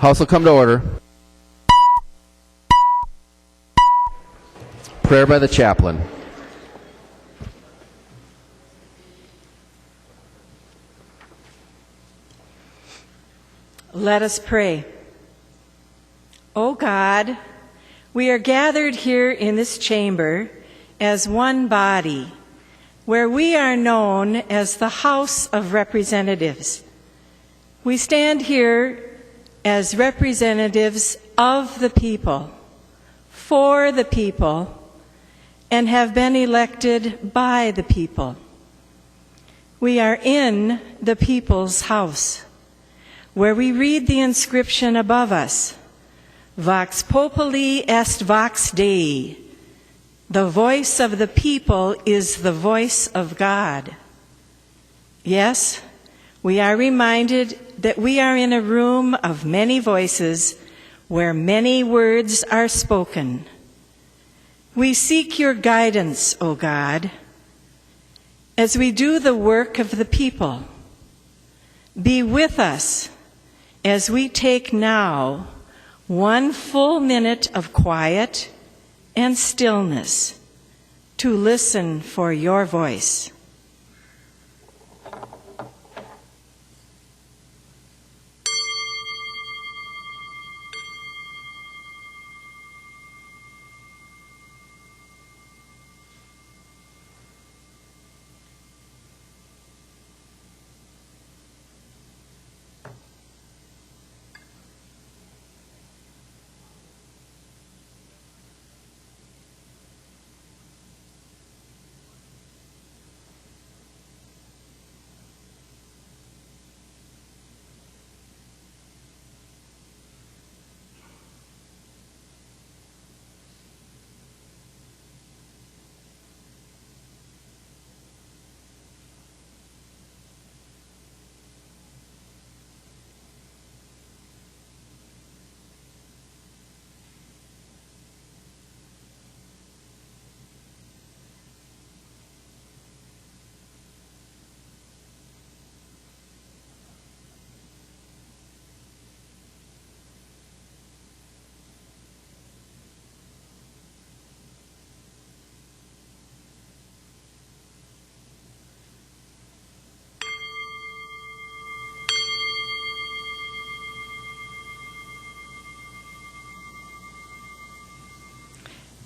House will come to order. Prayer by the chaplain. Let us pray. O God, we are gathered here in this chamber as one body, where we are known as the House of Representatives. We stand here as representatives of the people, for the people, and have been elected by the people. We are in the people's house, where we read the inscription above us, Vox Populi est Vox Dei. The voice of the people is the voice of God. Yes, we are reminded that we are in a room of many voices where many words are spoken. We seek your guidance, O God, as we do the work of the people. Be with us as we take now 1 full minute of quiet and stillness to listen for your voice.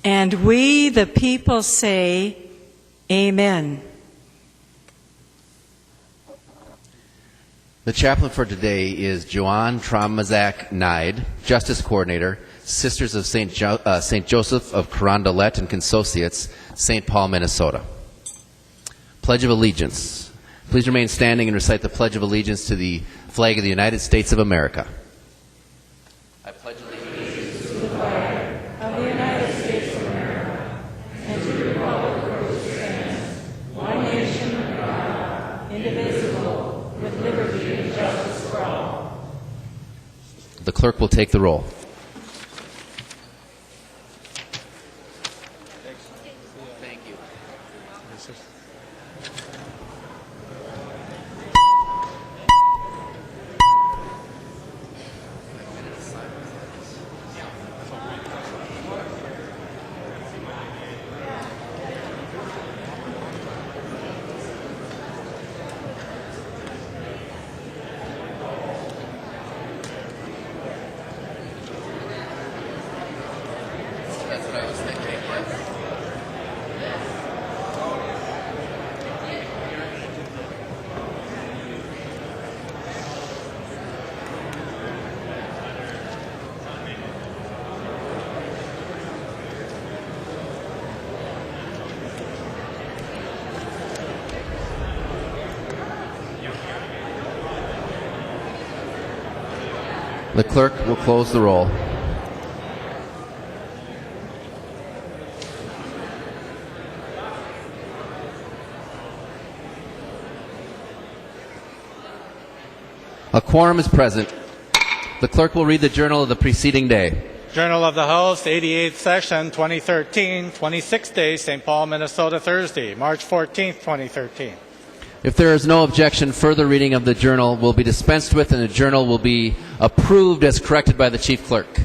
And we, the people, say, Amen. The chaplain for today is Joanne Traumazak Nide, Justice Coordinator, Sisters of St. Joseph of Carondelet and Consociates, St. Paul, Minnesota. Pledge of Allegiance. Please remain standing and recite the Pledge of Allegiance to the flag of the United States of America. I pledge allegiance to the flag of the United States of America and to the republic for which it stands, one nation under God, indivisible, with liberty and justice for all. The clerk will take the roll. Thank you. The clerk will close the roll. A quorum is present. The clerk will read the journal of the preceding day. Journal of the House, 88th Session, 2013, 26th day, St. Paul, Minnesota, Thursday, March 14th, 2013. If there is no objection, further reading of the journal will be dispensed with, and the journal will be approved as corrected by the Chief Clerk.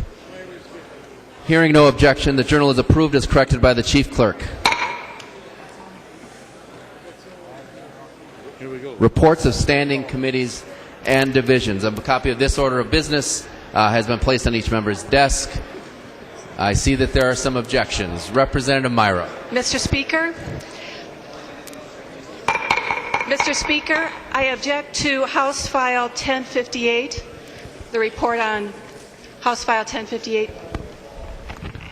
Hearing no objection, the journal is approved as corrected by the Chief Clerk. Here we go. Reports of standing committees and divisions. A copy of this order of business has been placed on each member's desk. I see that there are some objections. Representative Myra. Mr. Speaker, I object to House File 1058, the report on House File 1058.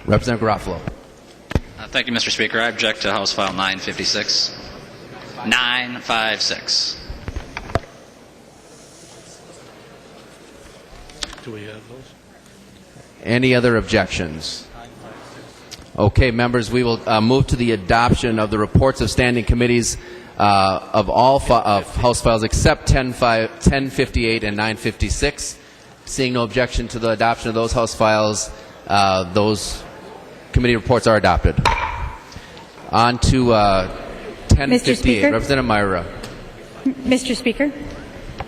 Representative Garofalo. Thank you, Mr. Speaker. I object to House File 956. 956. Do we have those? Any other objections? Okay, members, we will move to the adoption of the reports of standing committees of all of House files except 1058 and 956. Seeing no objection to the adoption of those House files, those committee reports are adopted. On to 1058. Representative Myra. Mr. Speaker,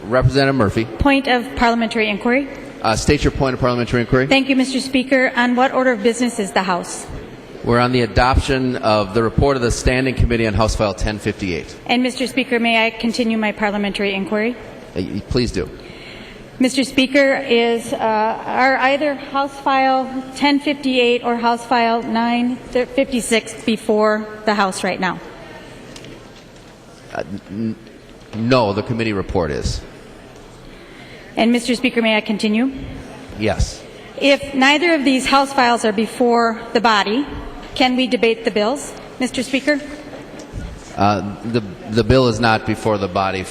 Representative Murphy. point of parliamentary inquiry. State your point of parliamentary inquiry. Thank you, Mr. Speaker. On what order of business is the House? We're on the adoption of the report of the Standing Committee on House File 1058. And, Mr. Speaker, may I continue my parliamentary inquiry? Please do. Mr. Speaker, are either House File 1058 or House File 956 before the House right now? No, the committee report is. And, Mr. Speaker, may I continue? Yes. If neither of these House files are before the body, can we debate the bills, Mr. Speaker? The bill is not before the body.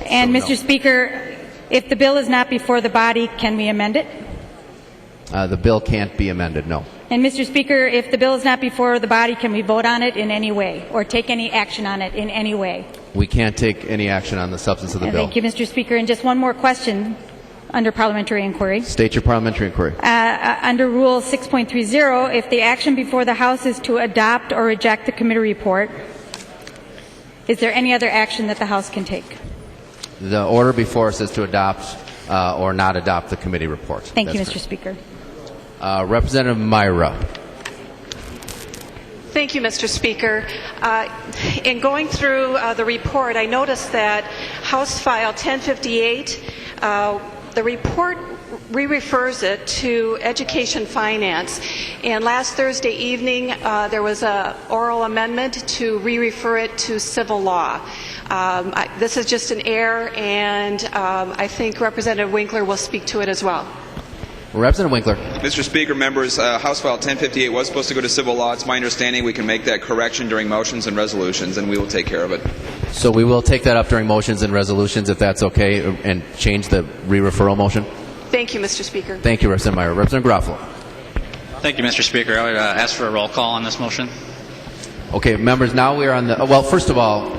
And, so Mr. no. Speaker, if the bill is not before the body, can we amend it? The bill can't be amended, no. And, Mr. Speaker, if the bill is not before the body, can we vote on it in any way or take any action on it in any way? We can't take any action on the substance of the bill. Thank you, Mr. Speaker. And just one more question under parliamentary inquiry. State your parliamentary inquiry. Under Rule 6.30, if the action before the House is to adopt or reject the committee report, is there any other action that the House can take? The order before us is to adopt or not adopt the committee report. Thank you, That's Mr. Speaker. Representative Myra. Thank you, Mr. Speaker. In going through the report, I noticed that House File 1058, the report re-refers it to education finance. And last Thursday evening, there was an oral amendment to re-refer it to civil law. This is just an error, and I think Representative Winkler will speak to it as well. Representative Winkler. Mr. Speaker, members, House File 1058 was supposed to go to civil law. It's my understanding we can make that correction during motions and resolutions, and we will take care of it. So we will take that up during motions and resolutions, if that's okay, and change the re-referral motion. Thank you, Mr. Speaker. Thank you, Representative Myra. Representative Garofalo. Thank you, Mr. Speaker. I would ask for a roll call on this motion. Okay, members, now we are on the... Well, first of all,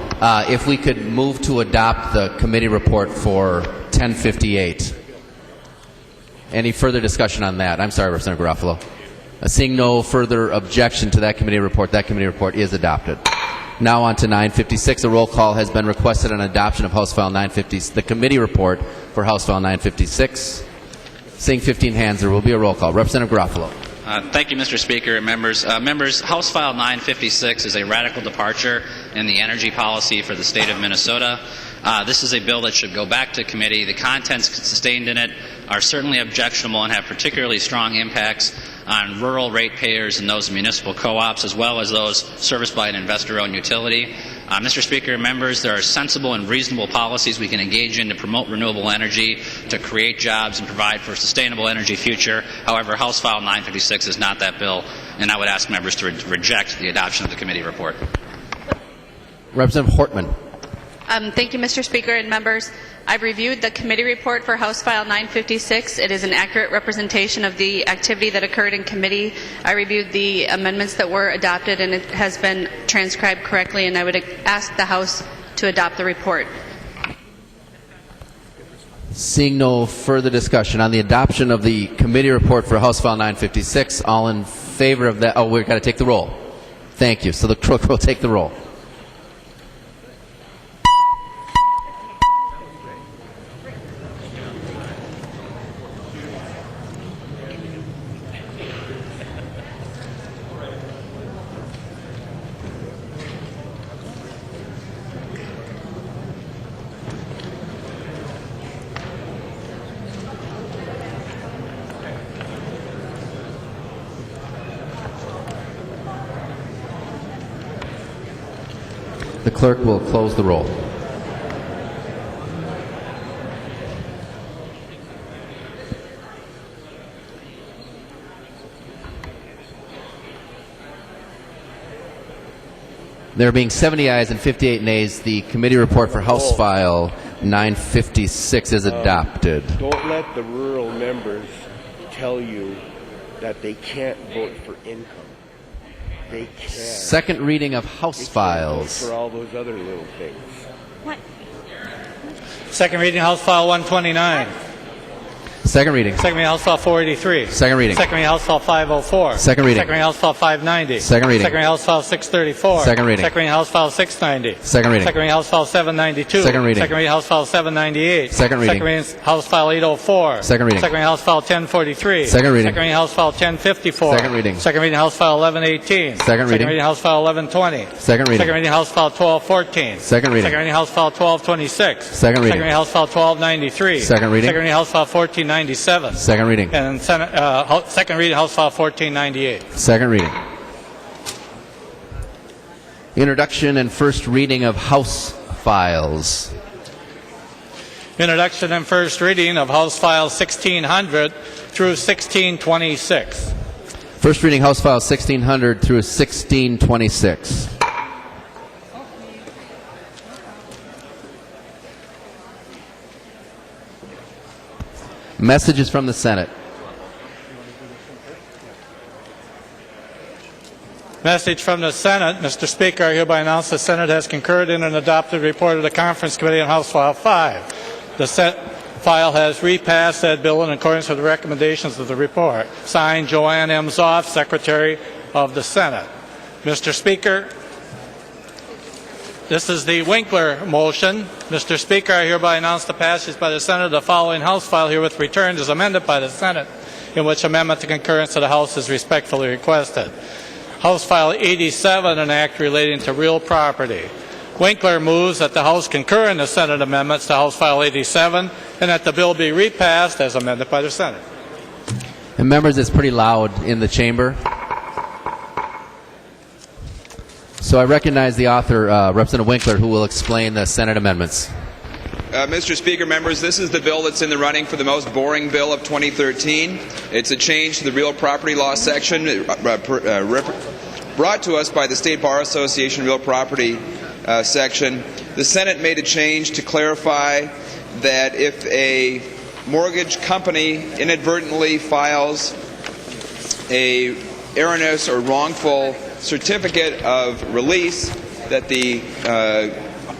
if we could move to adopt the committee report for 1058. Any further discussion on that? I'm sorry, Representative Garofalo. Seeing no further objection to that committee report is adopted. Now on to 956. A roll call has been requested on adoption of House File 950, the committee report for House File 956. Seeing 15 hands, there will be a roll call. Representative Garofalo. Thank you, Mr. Speaker and members. Members, House File 956 is a radical departure in the energy policy for the state of Minnesota. This is a bill that should go back to committee. The contents contained in it are certainly objectionable and have particularly strong impacts on rural ratepayers and those municipal co-ops, as well as those serviced by an investor-owned utility. Mr. Speaker and members, there are sensible and reasonable policies we can engage in to promote renewable energy, to create jobs and provide for a sustainable energy future. However, House File 956 is not that bill, and I would ask members to reject the adoption of the committee report. Representative Hortman. Thank you, Mr. Speaker and members. I've reviewed the committee report for House File 956. It is an accurate representation of the activity that occurred in committee. I reviewed the amendments that were adopted, and it has been transcribed correctly, and I would ask the House to adopt the report. Seeing no further discussion on the adoption of the committee report for House File 956, all in favor of that? Oh, we've got to take the roll. Thank you. So the clerk will take the roll. The clerk will close the roll. There being 70 ayes and 58 nays, the committee report for House File 956 is adopted. Don't let the rural members tell you that they can't vote for income. They can. Second reading of House They can't Files. vote for all those other little things. What? Second reading, House File 129. Second reading. Second reading, House File 483. Second reading. Second reading, House File 504. Second reading. Second reading, House File 590. Second reading. Second reading, House File 634. Second reading. Second reading, House File 690. Second reading. Second reading, House File 792. Second reading. Second reading, House File 798. Second reading. Second reading, House File 804. Second reading. Second reading, House File 1043. Second reading. Second reading, House File 1054. Second reading. Second reading, House File 1118. Second reading. Second reading, House File 1120. Second reading. Second reading, House File 1214. Second reading. Second reading, House File 1226. Second reading. Second reading, House File 1293. Second reading. Second reading, House File 1497. Second reading. And second reading, House File 1498. Second reading. Introduction and first reading of House Files. Introduction and first reading of House File 1600 through 1626. First reading House File 1600 through 1626. Messages from the Senate. Message from the Senate. Mr. Speaker, I hereby announce the Senate has concurred in an adopted report of the Conference Committee on House File 5. The Senate file has repassed that bill in accordance with the recommendations of the report. Signed, Joanne M. Zoff, Secretary of the Senate. Mr. Speaker, this is the Winkler motion. Mr. Speaker, I hereby announce the passage by the Senate of the following House file herewith returned as amended by the Senate, in which amendment to concurrence of the House is respectfully requested. House File 87, an act relating to real property. Winkler moves that the House concur in the Senate amendments to House File 87 and that the bill be repassed as amended by the Senate. And members, it's pretty loud in the chamber. So I recognize the author, Representative Winkler, who will explain the Senate amendments. Mr. Speaker, members, this is the bill that's in the running for the most boring bill of 2013. It's a change to the real property law section brought to us by the State Bar Association Real Property section. The Senate made a change to clarify that if a mortgage company inadvertently files a erroneous or wrongful certificate of release, that the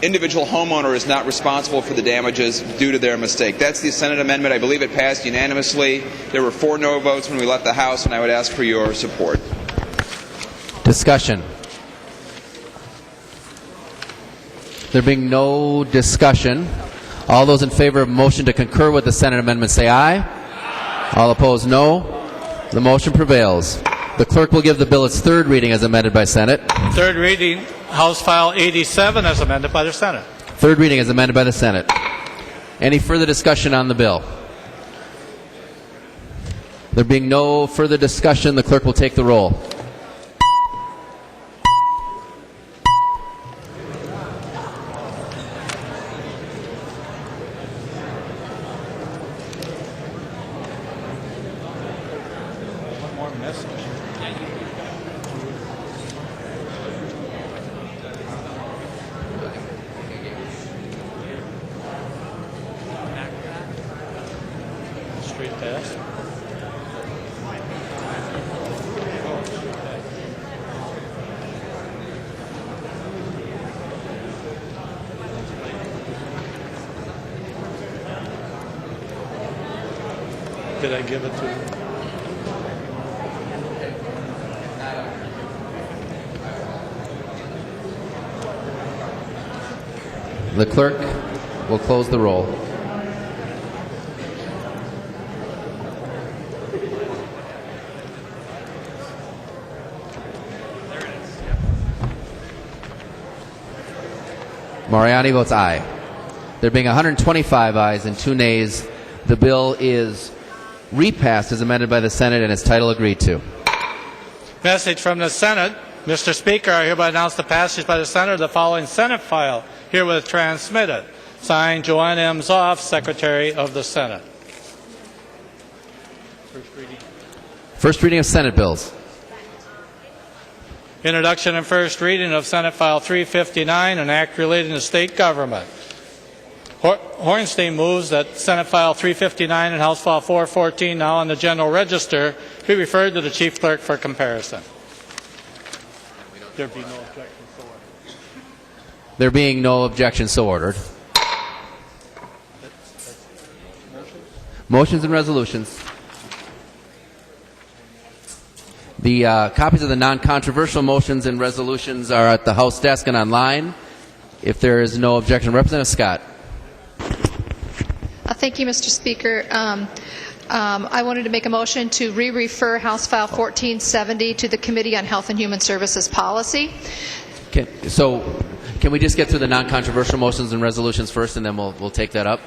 individual homeowner is not responsible for the damages due to their mistake. That's the Senate amendment. I believe it passed unanimously. There were 4 no votes when we left the House, and I would ask for your support. Discussion. There being no discussion, all those in favor of a motion to concur with the Senate amendment say aye. Aye. All opposed, no. The motion prevails. The clerk will give the bill its third reading as amended by Senate. Third reading, House File 87 as amended by the Senate. Third reading as amended by the Senate. Any further discussion on the bill? There being no further discussion, the clerk will take the roll. Straight pass. Did I give it to you? The clerk will close the roll. Mariani votes aye. There being 125 ayes and 2 nays, the bill is repassed as amended by the Senate and its title agreed to. Message from the Senate. Mr. Speaker, I hereby announce the passage by the Senate of the following Senate file herewith transmitted. Signed, Joanne M. Zoff, Secretary of the Senate. First reading of Senate bills. Introduction and first reading of Senate File 359, an act relating to state government. Hornstein moves that Senate File 359 and House File 414, now on the General Register, be referred to the Chief Clerk for comparison. There be no objection, so ordered. There being no objection, so ordered. Motions and resolutions. The copies of the non-controversial motions and resolutions are at the House desk and online. If there is no objection, Representative Scott. Thank you, Mr. Speaker. I wanted to make a motion to re-refer House File 1470 to the Committee on Health and Human Services Policy. So can we just get through the non-controversial motions and resolutions first, and then we'll take that up?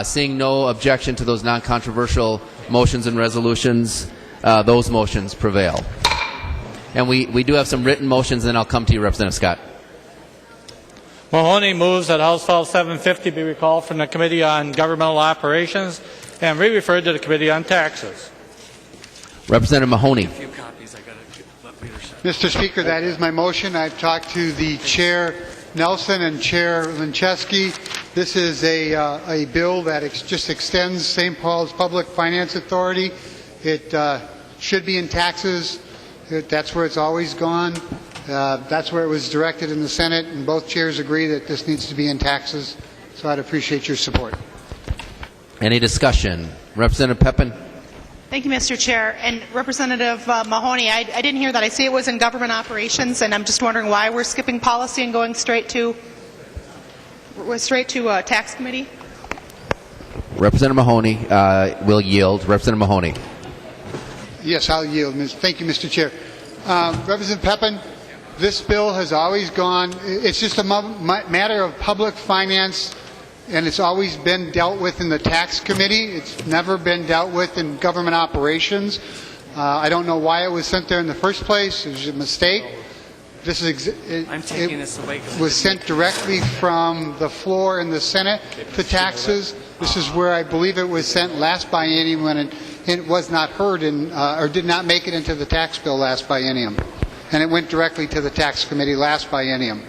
Seeing no objection to those non-controversial motions and resolutions, those motions prevail. And we do have some written motions, and then I'll come to you, Representative Scott. Mahoney moves that House File 750 be recalled from the Committee on Governmental Operations and re-referred to the Committee on Taxes. Representative Mahoney. Mr. Speaker, that is my motion. I've talked to the Chair Nelson and Chair Lincheski. This is a bill that just extends St. Paul's Public Finance Authority. It should be in taxes. That's where it's always gone. That's where it was directed in the Senate, and both chairs agree that this needs to be in taxes. So I'd appreciate your support. Any discussion? Representative Pepin. Thank you, Mr. Chair. And Representative Mahoney, I didn't hear that. I see it was in government operations, and I'm just wondering why we're skipping policy and going straight to tax committee. Representative Mahoney will yield. Representative Mahoney. Yes, I'll yield. Thank you, Mr. Chair. Representative Pepin, this bill has always gone, it's just a matter of public finance, and it's always been dealt with in the tax committee. It's never been dealt with in government operations. I don't know why it was sent there in the first place. It was a mistake. This is it was sent directly from the floor in the Senate to taxes. This is where I believe it was sent last biennium when it was not heard or did not make it into the tax bill last biennium. And it went directly to the tax committee last biennium.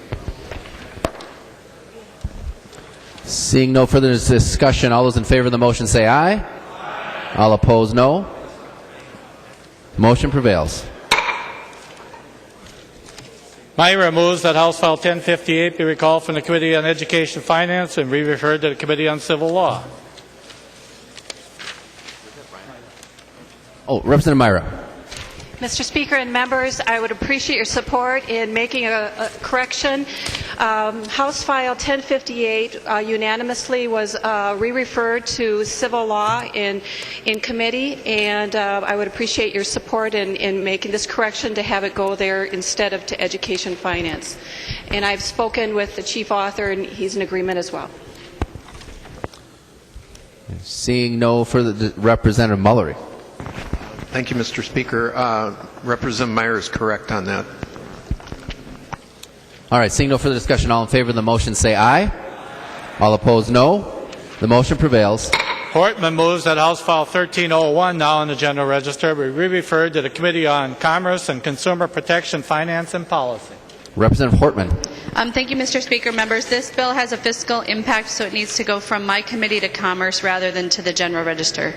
Seeing no further discussion, all those in favor of the motion say aye. Aye. All opposed, no. Motion prevails. Myra moves that House File 1058 be recalled from the Committee on Education and Finance and re-referred to the Committee on Civil Law. Oh, Representative Myra. Mr. Speaker and members, I would appreciate your support in making a correction. House File 1058 unanimously was re-referred to civil law in committee, and I would appreciate your support in making this correction to have it go there instead of to education finance. And I've spoken with the chief author, and he's in agreement as well. Seeing no further, Representative Mullery. Thank you, Mr. Speaker. Representative Meyer is correct on that. All right, seeing no further discussion, all in favor of the motion say aye. All opposed, no. The motion prevails. Hortman moves that House File 1301, now in the General Register, be re-referred to the Committee on Commerce and Consumer Protection, Finance and Policy. Representative Hortman. Thank you, Mr. Speaker. Members, this bill has a fiscal impact, so it needs to go from my committee to Commerce rather than to the General Register.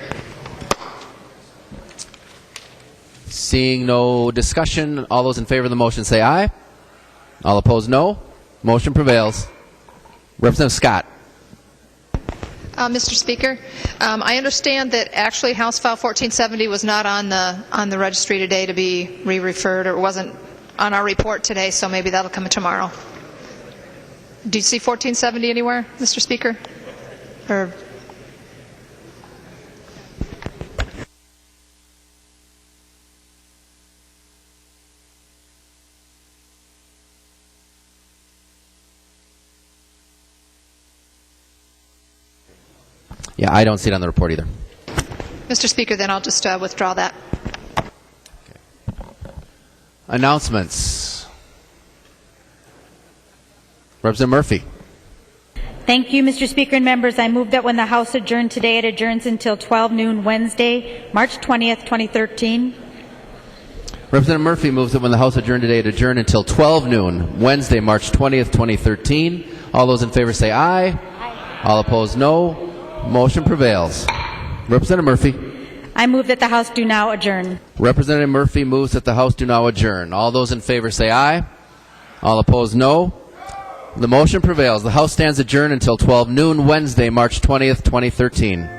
Seeing no discussion, all those in favor of the motion say aye. All opposed, no. Motion prevails. Representative Scott. Mr. Speaker, I understand that actually House File 1470 was not on the registry today to be re-referred, or wasn't on our report today, so maybe that'll come tomorrow. Do you see 1470 anywhere, Mr. Speaker? Or Yeah, I don't see it on the report either. Mr. Speaker, then I'll just withdraw that. Announcements. Representative Murphy. Thank you, Mr. Speaker and members. I move that when the House adjourned today, it adjourns until 12 noon Wednesday, March 20th, 2013. Representative Murphy moves that when the House adjourned today, it adjourn until 12 noon Wednesday, March 20th, 2013. All those in favor say aye. Aye. All opposed, no. Motion prevails. Representative Murphy. I move that the House do now adjourn. Representative Murphy moves that the House do now adjourn. All those in favor say aye. All opposed, no. The motion prevails. The House stands adjourned until 12 noon Wednesday, March 20th, 2013.